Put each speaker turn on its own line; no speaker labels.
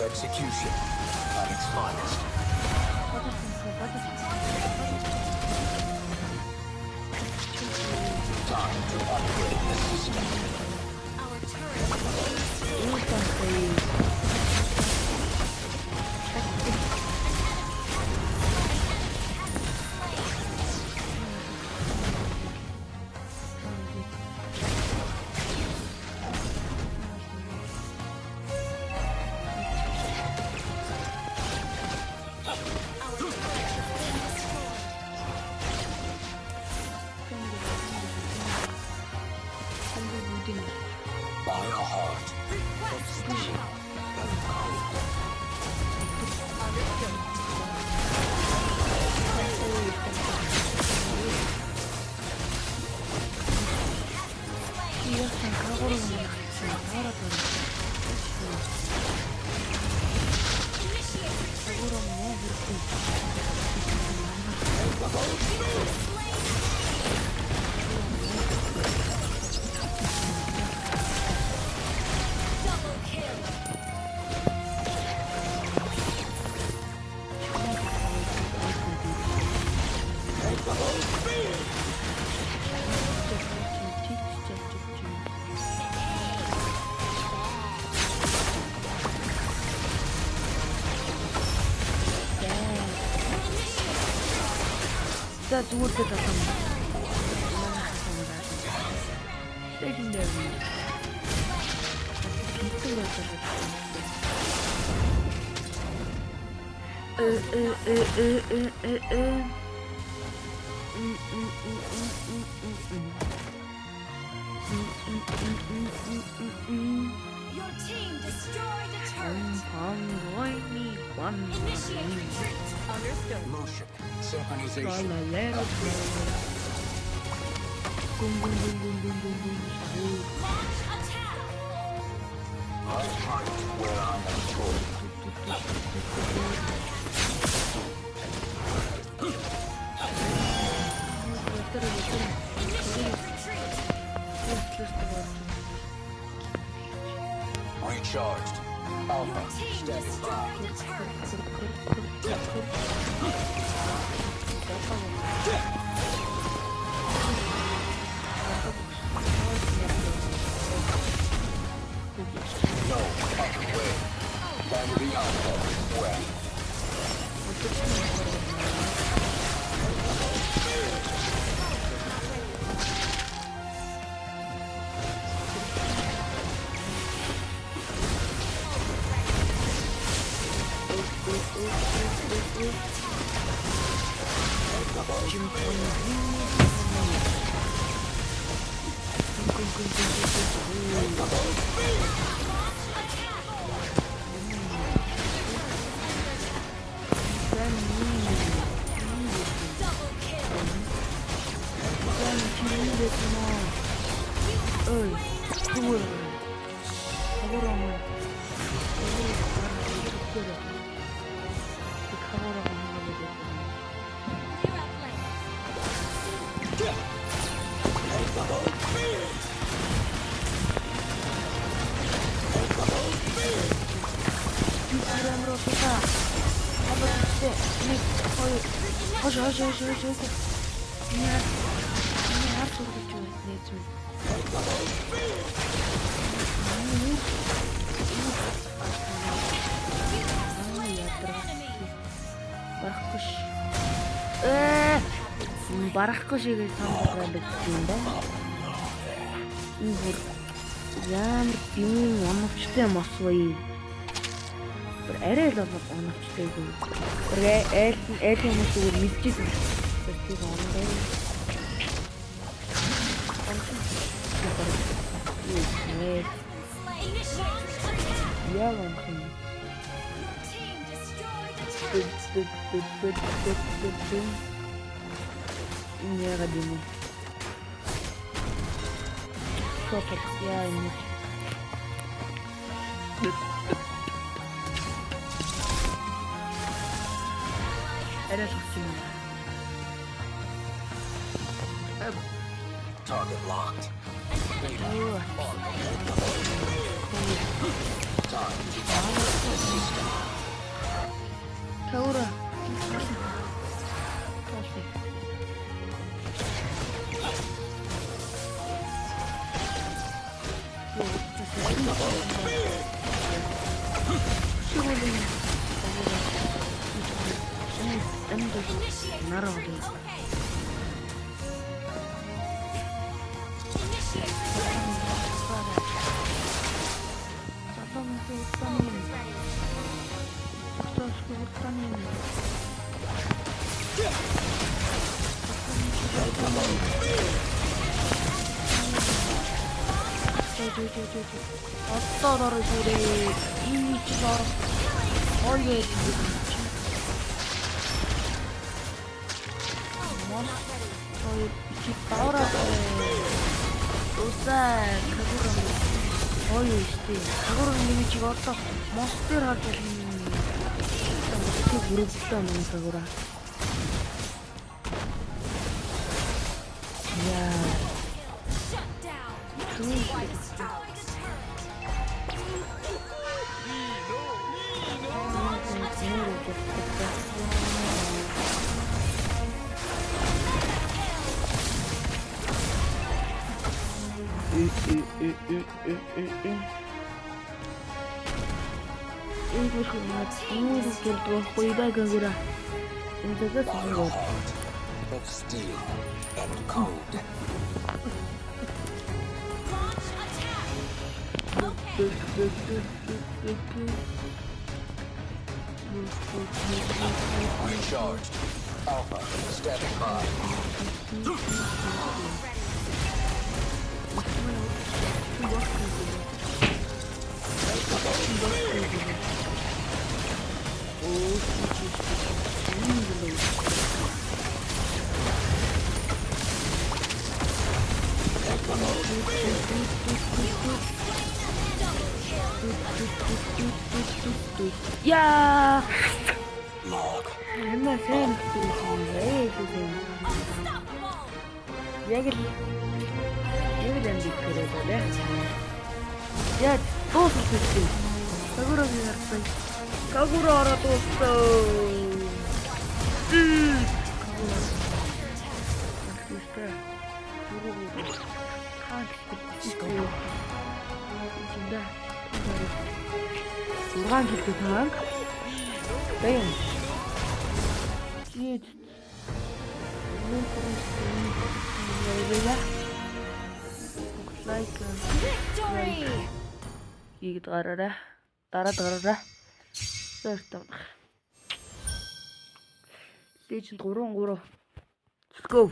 Execution at its finest. Time to upgrade the system.
Our turret
By a heart.
За зүгээр л болов. Legendary.
Your team destroyed a turret. Initiate retreat. Understood.
Motion. Synchronization.
Launch attack.
I fight where I am told.
Initiate retreat.
Recharged.
Your
Alpha.
team
Standing by.
destroyed a turret.
No other way than the Alpha way.
Double kill. Clear up lanes.
Барахгүй шигээ санагдаад байна да. Энэ бүр ямар бимийн оновчтой мос вэ? Бүр арай л оновчтой юм. Бүр айл юм зүгээр мэдчихсэн. Тэр оновчтой. Яа юм.
Team destroyed a turret.
Яагаад юм бэ? Супер яа юм. Арай шигсэн.
Target locked. Time to
Каура. 어떤 어르신이 이미지가 어이게 저희 집 나오라고 옷살 가구랑 어이 있지 가구랑 이미지가 어떤 머스тер하게 어떻게 물어봤다는 가구라 이야 이거 정말 이렇게 또 호이다 가구라 이제가 되는 것 같아.
Of steel and cold. Recharged. Alpha, standing by.
야,
Log.
정말 생각들이 얘기를 그래. 야, 또 죽겠지. 가구라 알았어. 가구라 알아뒀어. Buradan gitti tank. Bam. Git. Looks like
Victory!
이게 따라라. 따라라. Let's Legend 3. Let's go.